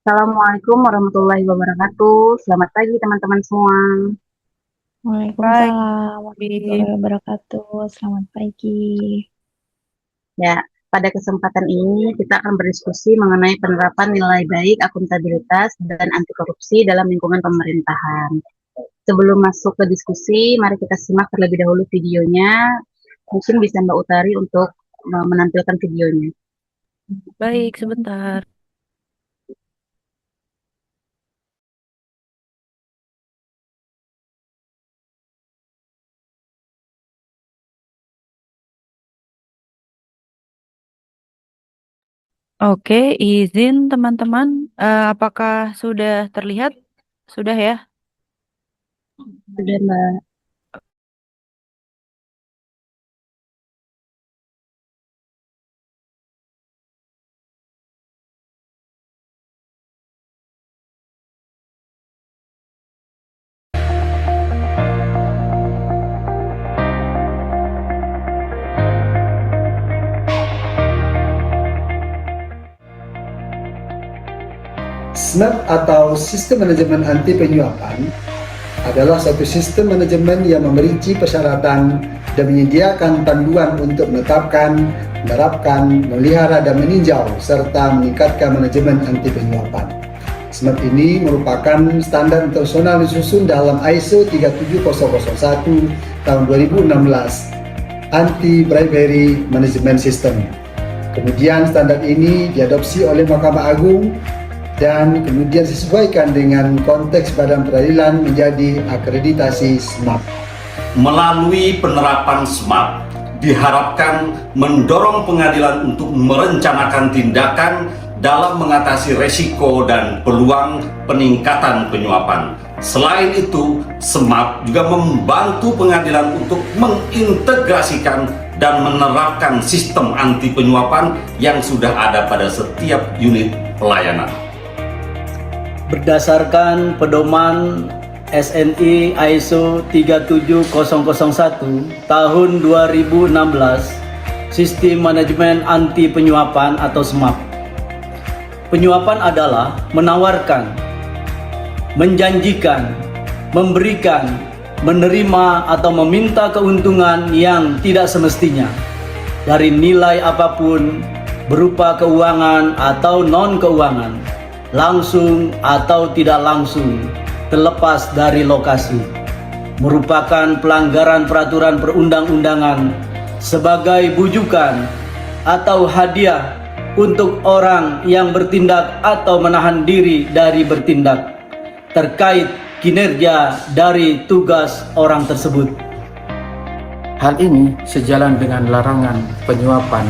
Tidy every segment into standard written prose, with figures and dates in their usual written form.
Assalamualaikum warahmatullahi wabarakatuh. Selamat pagi teman-teman semua. Waalaikumsalam warahmatullahi wabarakatuh. Selamat pagi. Ya, pada kesempatan ini kita akan berdiskusi mengenai penerapan nilai baik, akuntabilitas, dan anti korupsi dalam lingkungan pemerintahan. Sebelum masuk ke diskusi, mari kita simak terlebih dahulu videonya. Mungkin bisa Mbak Utari untuk menampilkan videonya. Baik, sebentar. Oke, izin teman-teman. Apakah sudah terlihat? Sudah ya? Sudah Mbak. SMAP atau Sistem Manajemen Anti Penyuapan adalah suatu sistem manajemen yang memerinci persyaratan dan menyediakan panduan untuk menetapkan, menerapkan, memelihara dan meninjau serta meningkatkan manajemen anti penyuapan. SMAP ini merupakan standar internasional disusun dalam ISO 37001 tahun 2016 Anti Bribery Management System. Kemudian standar ini diadopsi oleh Mahkamah Agung dan kemudian disesuaikan dengan konteks badan peradilan menjadi akreditasi SMAP. Melalui penerapan SMAP diharapkan mendorong pengadilan untuk merencanakan tindakan dalam mengatasi resiko dan peluang peningkatan penyuapan. Selain itu, SMAP juga membantu pengadilan untuk mengintegrasikan dan menerapkan sistem anti penyuapan yang sudah ada pada setiap unit pelayanan. Berdasarkan pedoman SNI ISO 37001 tahun 2016, Sistem Manajemen Anti Penyuapan atau SMAP. Penyuapan adalah menawarkan, menjanjikan, memberikan, menerima atau meminta keuntungan yang tidak semestinya dari nilai apapun berupa keuangan atau non-keuangan, langsung atau tidak langsung, terlepas dari lokasi, merupakan pelanggaran peraturan perundang-undangan sebagai bujukan atau hadiah untuk orang yang bertindak atau menahan diri dari bertindak terkait kinerja dari tugas orang tersebut. Hal ini sejalan dengan larangan penyuapan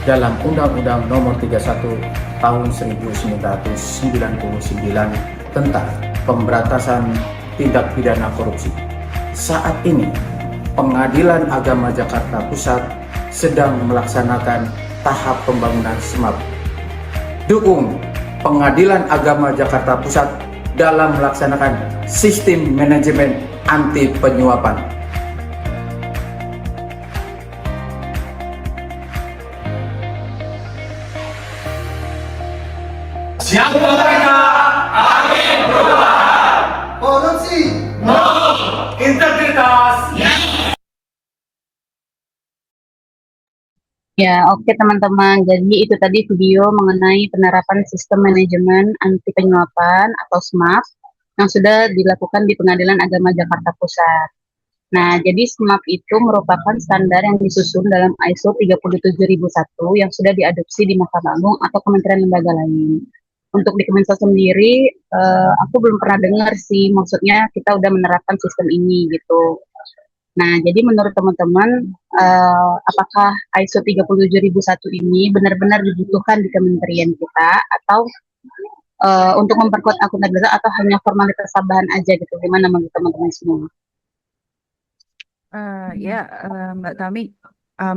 dalam Undang-Undang Nomor 31 Tahun 1999 tentang Pemberantasan Tindak Pidana Korupsi. Saat ini, Pengadilan Agama Jakarta Pusat sedang melaksanakan tahap pembangunan SMAP. Dukung Pengadilan Agama Jakarta Pusat dalam melaksanakan sistem manajemen anti penyuapan. Siapa mereka? Agen perubahan. Korupsi, No. Integritas. Ya, oke teman-teman. Jadi itu tadi video mengenai penerapan sistem manajemen anti penyuapan atau SMAP yang sudah dilakukan di Pengadilan Agama Jakarta Pusat. Nah, jadi SMAP itu merupakan standar yang disusun dalam ISO 37001 yang sudah diadopsi di Mahkamah Agung atau kementerian lembaga lain. Untuk di Kemensos sendiri, aku belum pernah dengar sih, maksudnya kita udah menerapkan sistem ini gitu. Nah, jadi menurut teman-teman, apakah ISO 37001 ini benar-benar dibutuhkan di kementerian kita atau untuk memperkuat akuntabilitas atau hanya formalitas tambahan aja gitu? Gimana menurut teman-teman semua? Ya, Mbak Tami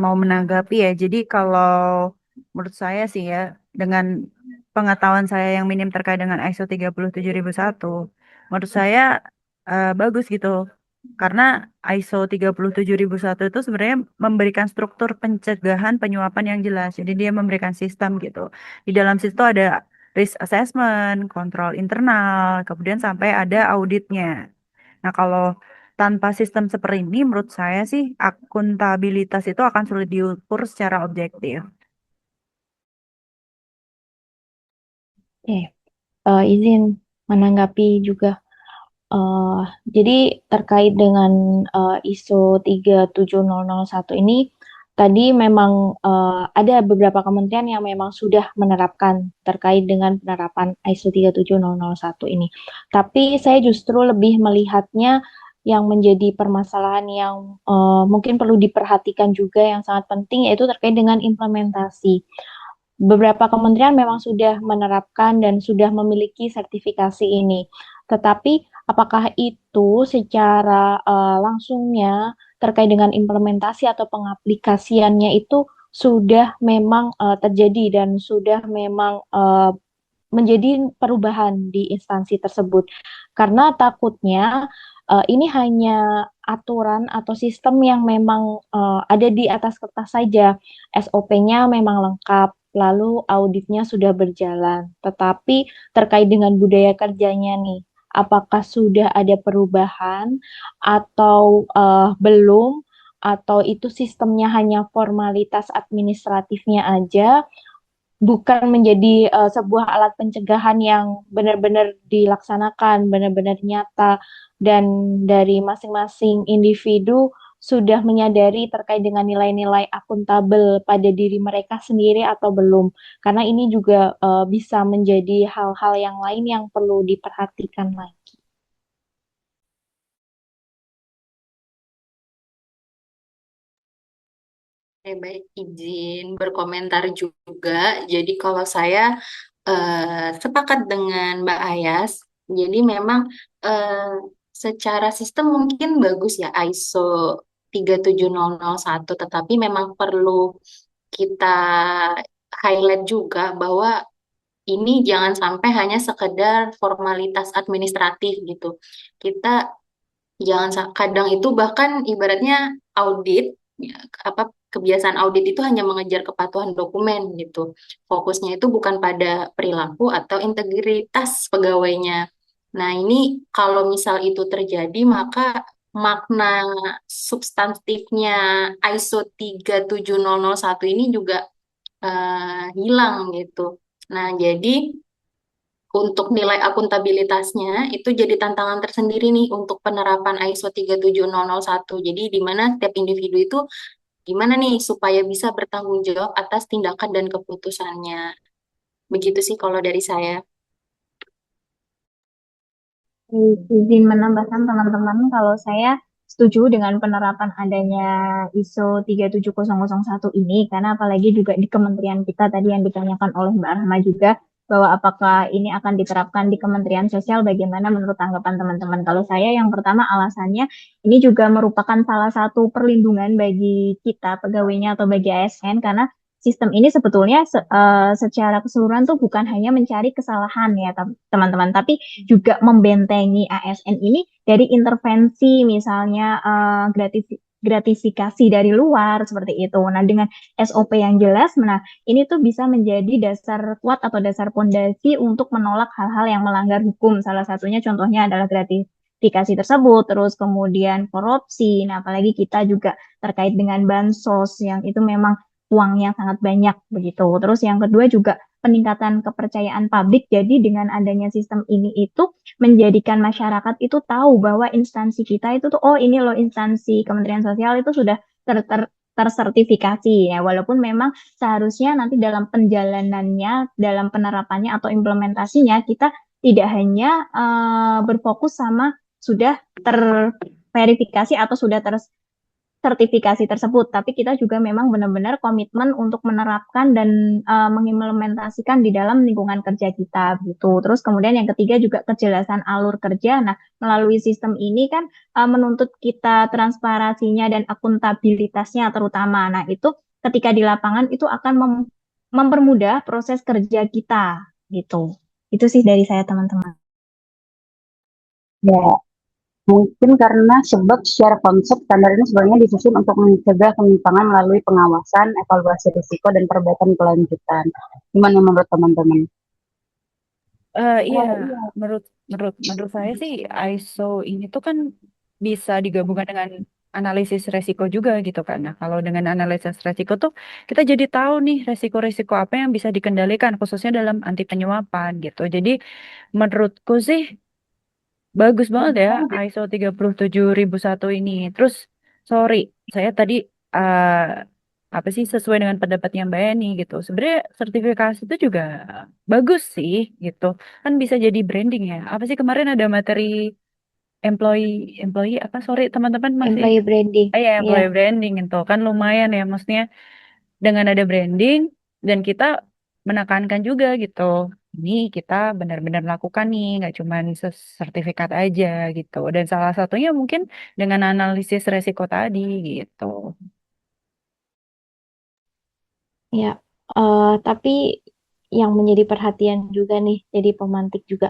mau menanggapi ya. Jadi kalau menurut saya sih ya, dengan pengetahuan saya yang minim terkait dengan ISO 37001, menurut saya bagus gitu. Karena ISO 37001 itu sebenarnya memberikan struktur pencegahan penyuapan yang jelas. Jadi dia memberikan sistem gitu. Di dalam situ ada risk assessment, kontrol internal, kemudian sampai ada auditnya. Nah, kalau tanpa sistem seperti ini, menurut saya sih akuntabilitas itu akan sulit diukur secara objektif. Oke, izin menanggapi juga. Eh, jadi terkait dengan ISO 37001 ini, tadi memang ada beberapa kementerian yang memang sudah menerapkan terkait dengan penerapan ISO 37001 ini. Tapi saya justru lebih melihatnya yang menjadi permasalahan yang mungkin perlu diperhatikan juga yang sangat penting, yaitu terkait dengan implementasi. Beberapa kementerian memang sudah menerapkan dan sudah memiliki sertifikasi ini. Tetapi apakah itu secara langsungnya terkait dengan implementasi atau pengaplikasiannya itu sudah memang terjadi dan sudah memang menjadi perubahan di instansi tersebut? Karena takutnya ini hanya aturan atau sistem yang memang ada di atas kertas saja. SOP-nya memang lengkap, lalu auditnya sudah berjalan. Tetapi terkait dengan budaya kerjanya nih, apakah sudah ada perubahan atau belum? Atau itu sistemnya hanya formalitas administratifnya aja, bukan menjadi sebuah alat pencegahan yang benar-benar dilaksanakan, benar-benar nyata, dan dari masing-masing individu sudah menyadari terkait dengan nilai-nilai akuntabel pada diri mereka sendiri atau belum. Karena ini juga bisa menjadi hal-hal yang lain yang perlu diperhatikan lagi. Oke, baik, izin berkomentar juga. Jadi kalau saya sepakat dengan Mbak Ayas, jadi memang secara sistem mungkin bagus ya ISO 37001, tetapi memang perlu kita highlight juga bahwa ini jangan sampai hanya sekedar formalitas administratif gitu. Kita kadang itu bahkan ibaratnya audit ya, kebiasaan audit itu hanya mengejar kepatuhan dokumen gitu. Fokusnya itu bukan pada perilaku atau integritas pegawainya. Nah, ini kalau misal itu terjadi, maka makna substantifnya ISO 37001 ini juga hilang gitu. Nah, jadi untuk nilai akuntabilitasnya itu jadi tantangan tersendiri nih untuk penerapan ISO 37001. Jadi di mana setiap individu itu gimana nih supaya bisa bertanggung jawab atas tindakan dan keputusannya. Begitu sih kalau dari saya. Izin menambahkan teman-teman, kalau saya setuju dengan penerapan adanya ISO 37001 ini, karena apalagi juga di kementerian kita tadi yang ditanyakan oleh Mbak Rahma juga, bahwa apakah ini akan diterapkan di Kementerian Sosial, bagaimana menurut tanggapan teman-teman. Kalau saya yang pertama alasannya, ini juga merupakan salah satu perlindungan bagi kita, pegawainya atau bagi ASN, karena sistem ini sebetulnya secara keseluruhan tuh bukan hanya mencari kesalahan ya teman-teman, tapi juga membentengi ASN ini dari intervensi misalnya gratifikasi dari luar seperti itu. Nah, dengan SOP yang jelas, nah ini tuh bisa menjadi dasar kuat atau dasar pondasi untuk menolak hal-hal yang melanggar hukum. Salah satunya contohnya adalah gratifikasi tersebut, terus kemudian korupsi. Nah, apalagi kita juga terkait dengan bansos yang itu memang uangnya sangat banyak begitu. Terus yang kedua juga peningkatan kepercayaan publik. Jadi dengan adanya sistem ini itu menjadikan masyarakat itu tahu bahwa instansi kita itu tuh, oh ini loh instansi Kementerian Sosial itu sudah tersertifikasi ya. Walaupun memang seharusnya nanti dalam penjalanannya, dalam penerapannya atau implementasinya kita tidak hanya berfokus sama sudah terverifikasi atau sudah sertifikasi tersebut, tapi kita juga memang benar-benar komitmen untuk menerapkan dan mengimplementasikan di dalam lingkungan kerja kita gitu. Terus kemudian yang ketiga juga kejelasan alur kerja. Nah, melalui sistem ini kan menuntut kita transparansinya dan akuntabilitasnya terutama. Nah, itu ketika di lapangan itu akan mempermudah proses kerja kita gitu. Itu sih dari saya teman-teman. Ya, mungkin karena sebab secara konsep standar ini sebenarnya disusun untuk mencegah penyimpangan melalui pengawasan, evaluasi risiko, dan perbaikan kelanjutan. Gimana menurut teman-teman? Iya, menurut menurut saya sih ISO ini tuh kan bisa digabungkan dengan analisis resiko juga gitu kan. Nah, kalau dengan analisis resiko tuh kita jadi tahu nih resiko-resiko apa yang bisa dikendalikan khususnya dalam anti penyuapan gitu. Jadi menurutku sih bagus banget ya ISO 37001 ini. Terus sorry, saya tadi eh, apa sih sesuai dengan pendapatnya Mbak Yani gitu. Sebenarnya sertifikasi itu juga bagus sih gitu. Kan bisa jadi branding ya. Apa sih kemarin ada materi employee employee apa sorry teman-teman masih Employee branding. ya Ya, employee branding itu kan lumayan ya maksudnya dengan ada branding dan kita menekankan juga gitu. Ini kita benar-benar melakukan nih, nggak cuma sertifikat aja gitu. Dan salah satunya mungkin dengan analisis resiko tadi gitu. ya. Tapi yang menjadi perhatian juga nih, jadi pemantik juga.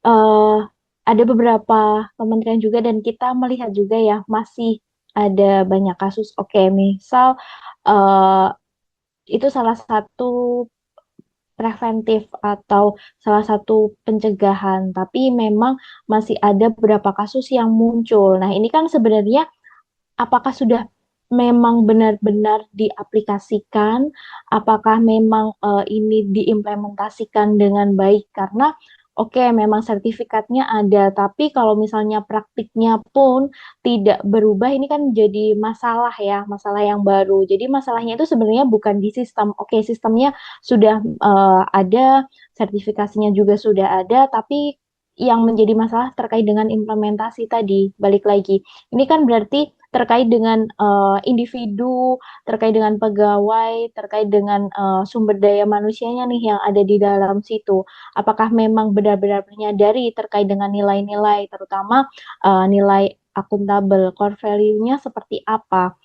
eh ada beberapa kementerian juga dan kita melihat juga ya masih ada banyak kasus. Oke, misal eh itu salah satu preventif atau salah satu pencegahan, tapi memang masih ada beberapa kasus yang muncul. Nah, ini kan sebenarnya apakah sudah memang benar-benar diaplikasikan, apakah memang ini diimplementasikan dengan baik karena oke memang sertifikatnya ada, tapi kalau misalnya praktiknya pun tidak berubah, ini kan jadi masalah ya, masalah yang baru. Jadi masalahnya itu sebenarnya bukan di sistem. Oke, sistemnya sudah ada, sertifikasinya juga sudah ada, tapi yang menjadi masalah terkait dengan implementasi tadi, balik lagi. Ini kan berarti terkait dengan individu, terkait dengan pegawai, terkait dengan sumber daya manusianya nih yang ada di dalam situ. Apakah memang benar-benar menyadari terkait dengan nilai-nilai, terutama nilai akuntabel, core value-nya seperti apa?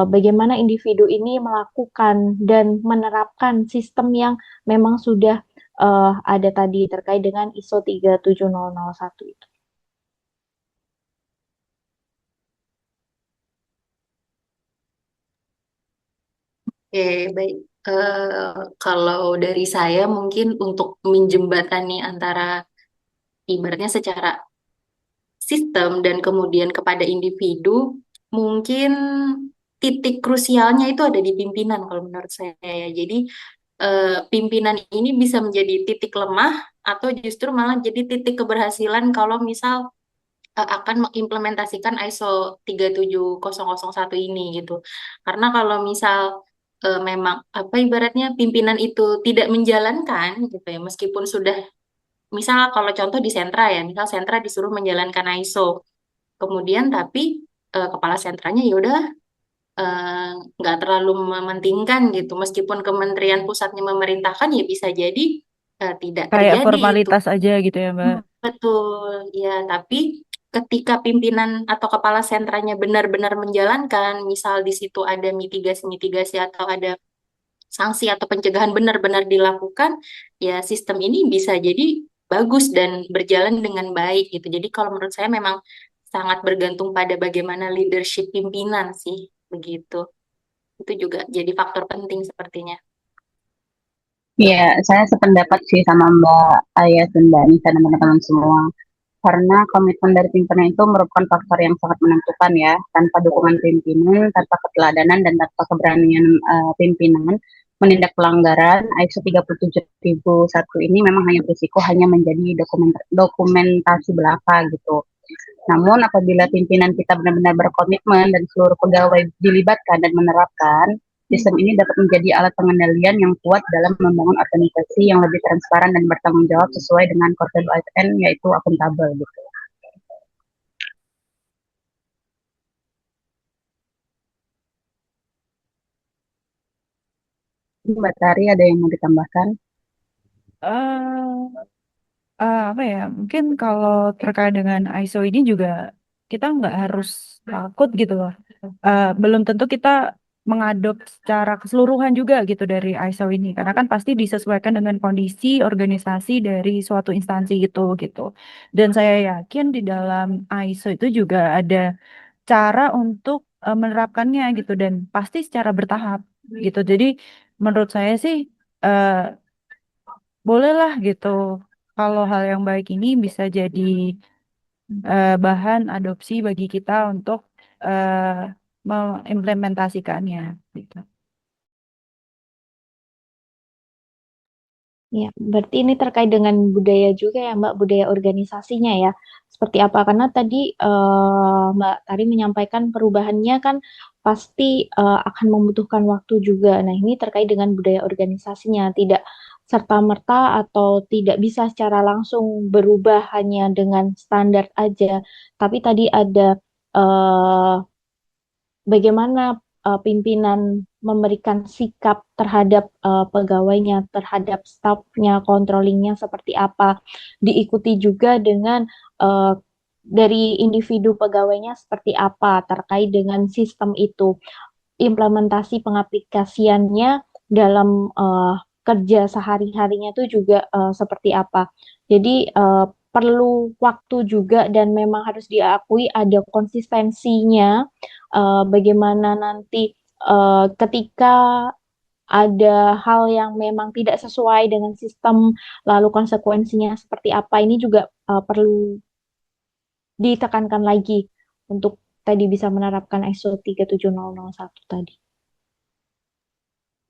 Bagaimana individu ini melakukan dan menerapkan sistem yang memang sudah ada tadi terkait dengan ISO 37001 itu. Oke, baik. Kalau dari saya mungkin untuk menjembatani antara ibaratnya secara sistem dan kemudian kepada individu, mungkin titik krusialnya itu ada di pimpinan kalau menurut saya ya. Jadi pimpinan ini bisa menjadi titik lemah atau justru malah jadi titik keberhasilan kalau misal akan mengimplementasikan ISO 37001 ini gitu. Karena kalau misal memang apa ibaratnya pimpinan itu tidak menjalankan gitu ya, meskipun sudah misal kalau contoh di sentra ya, misal sentra disuruh menjalankan ISO, kemudian tapi kepala sentranya ya udah eh, nggak terlalu mementingkan gitu, meskipun kementerian pusatnya memerintahkan ya bisa jadi tidak Kayak terjadi itu. formalitas aja gitu ya, Mbak. Betul, ya, tapi ketika pimpinan atau kepala sentranya benar-benar menjalankan, misal di situ ada mitigasi-mitigasi atau ada sanksi atau pencegahan benar-benar dilakukan, ya sistem ini bisa jadi bagus dan berjalan dengan baik gitu. Jadi kalau menurut saya memang sangat bergantung pada bagaimana leadership pimpinan sih, begitu. Itu juga jadi faktor penting sepertinya. Iya, saya sependapat sih sama Mbak Ayas dan Mbak Nisa dan teman-teman semua. Karena komitmen dari pimpinan itu merupakan faktor yang sangat menentukan ya. Tanpa dukungan pimpinan, tanpa keteladanan, dan tanpa keberanian pimpinan menindak pelanggaran, ISO 37001 ini memang hanya berisiko hanya menjadi dokumentasi belaka gitu. Namun apabila pimpinan kita benar-benar berkomitmen dan seluruh pegawai dilibatkan dan menerapkan, sistem ini dapat menjadi alat pengendalian yang kuat dalam membangun organisasi yang lebih transparan dan bertanggung jawab sesuai dengan core value ASN yaitu akuntabel gitu. Mbak Tari ada yang mau ditambahkan? eh apa ya? Mungkin kalau terkait dengan ISO ini juga kita nggak harus takut gitu loh. Belum tentu kita mengadop secara keseluruhan juga gitu dari ISO ini, karena kan pasti disesuaikan dengan kondisi organisasi dari suatu instansi itu gitu. Dan saya yakin di dalam ISO itu juga ada cara untuk menerapkannya gitu dan pasti secara bertahap gitu. Jadi menurut saya sih eh, bolehlah gitu kalau hal yang baik ini bisa jadi bahan adopsi bagi kita untuk mengimplementasikannya gitu. Ya, berarti ini terkait dengan budaya juga ya, Mbak, budaya organisasinya ya. Seperti apa? Karena tadi Mbak Tari menyampaikan perubahannya kan pasti akan membutuhkan waktu juga. Nah, ini terkait dengan budaya organisasinya, tidak serta-merta atau tidak bisa secara langsung berubah hanya dengan standar aja. Tapi tadi ada eh, bagaimana pimpinan memberikan sikap terhadap pegawainya, terhadap stafnya, controllingnya seperti apa. Diikuti juga dengan uh, dari individu pegawainya seperti apa terkait dengan sistem itu. Implementasi pengaplikasiannya dalam kerja sehari-harinya itu juga seperti apa. Jadi perlu waktu juga dan memang harus diakui ada konsistensinya. Bagaimana nanti ketika ada hal yang memang tidak sesuai dengan sistem, lalu konsekuensinya seperti apa, ini juga perlu ditekankan lagi untuk tadi bisa menerapkan ISO 37001 tadi.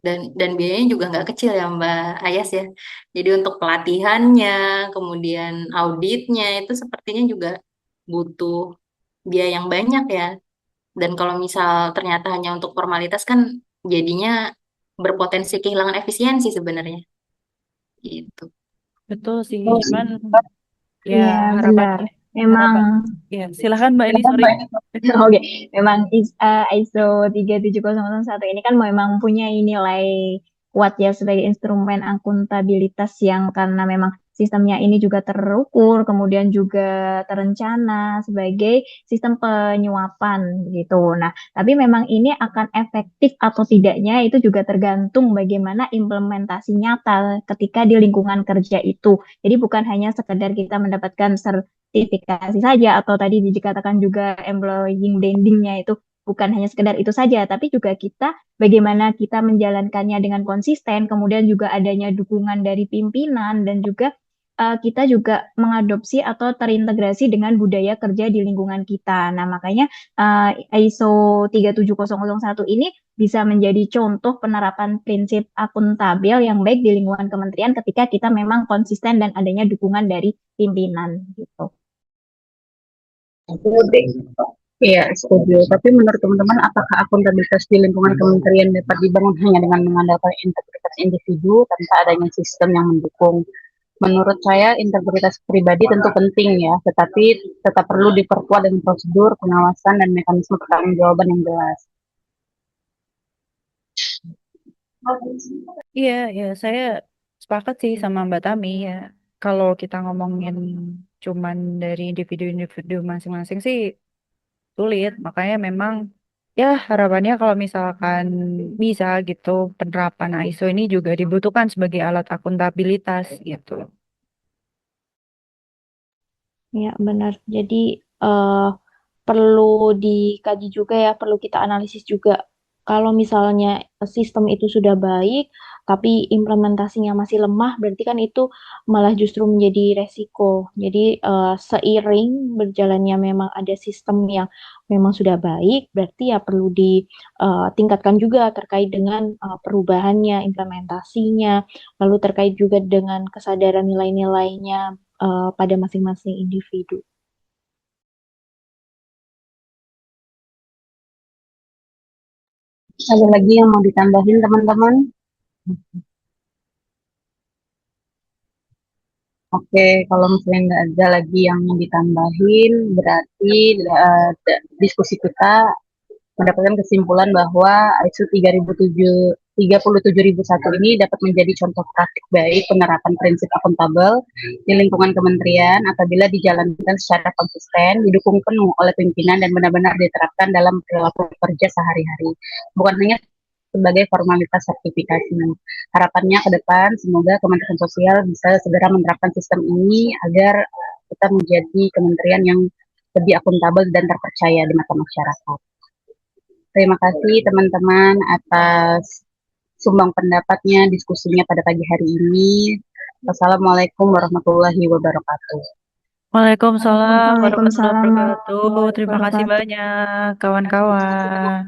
Dan biayanya juga nggak kecil ya Mbak Ayas ya. Jadi untuk pelatihannya, kemudian auditnya itu sepertinya juga butuh biaya yang banyak ya. Dan kalau misal ternyata hanya untuk formalitas kan jadinya berpotensi kehilangan efisiensi sebenarnya. Gitu. Betul sih, Terus, cuman ya Iya, benar. harapannya Memang ya silakan Mbak Eli, sorry. Oke, memang ISO 37001 ini kan memang punya nilai kuat ya sebagai instrumen akuntabilitas yang karena memang sistemnya ini juga terukur, kemudian juga terencana sebagai sistem penyuapan gitu. Nah, tapi memang ini akan efektif atau tidaknya itu juga tergantung bagaimana implementasi nyata ketika di lingkungan kerja itu. Jadi bukan hanya sekedar kita mendapatkan sertifikasi saja atau tadi dikatakan juga employee brandingnya itu bukan hanya sekedar itu saja, tapi juga kita bagaimana kita menjalankannya dengan konsisten, kemudian juga adanya dukungan dari pimpinan dan juga kita juga mengadopsi atau terintegrasi dengan budaya kerja di lingkungan kita. Nah, makanya ISO 37001 ini bisa menjadi contoh penerapan prinsip akuntabel yang baik di lingkungan kementerian ketika kita memang konsisten dan adanya dukungan dari pimpinan gitu. Iya, setuju. Tapi menurut teman-teman, apakah akuntabilitas di lingkungan kementerian dapat dibangun hanya dengan mengandalkan integritas individu tanpa adanya sistem yang mendukung? Menurut saya, integritas pribadi tentu penting ya, tetapi tetap perlu diperkuat dengan prosedur, pengawasan, dan mekanisme pertanggungjawaban yang jelas. Iya, ya saya sepakat sih sama Mbak Tami ya. Kalau kita ngomongin cuman dari individu-individu masing-masing sih sulit. Makanya memang ya harapannya kalau misalkan bisa gitu penerapan ISO ini juga dibutuhkan sebagai alat akuntabilitas gitu. Ya, benar. Jadi eh, perlu dikaji juga ya, perlu kita analisis juga. Kalau misalnya sistem itu sudah baik, tapi implementasinya masih lemah, berarti kan itu malah justru menjadi resiko. Jadi seiring berjalannya memang ada sistem yang memang sudah baik, berarti ya perlu ditingkatkan juga terkait dengan perubahannya, implementasinya, lalu terkait juga dengan kesadaran nilai-nilainya pada masing-masing individu. Ada lagi yang mau ditambahin teman-teman? Oke, kalau misalnya nggak ada lagi yang mau ditambahin, berarti diskusi kita mendapatkan kesimpulan bahwa ISO 37001 ini dapat menjadi contoh praktik baik penerapan prinsip akuntabel di lingkungan kementerian apabila dijalankan secara konsisten, didukung penuh oleh pimpinan dan benar-benar diterapkan dalam perilaku kerja sehari-hari. Bukan hanya sebagai formalitas sertifikasi. Harapannya ke depan semoga Kementerian Sosial bisa segera menerapkan sistem ini agar kita menjadi kementerian yang lebih akuntabel dan terpercaya di mata masyarakat. Terima kasih teman-teman atas sumbang pendapatnya, diskusinya pada pagi hari ini. Wassalamualaikum warahmatullahi wabarakatuh. Waalaikumsalam warahmatullahi Waalaikumsalam wabarakatuh. warahmatullahi Terima kasih wabarakatuh. banyak kawan-kawan.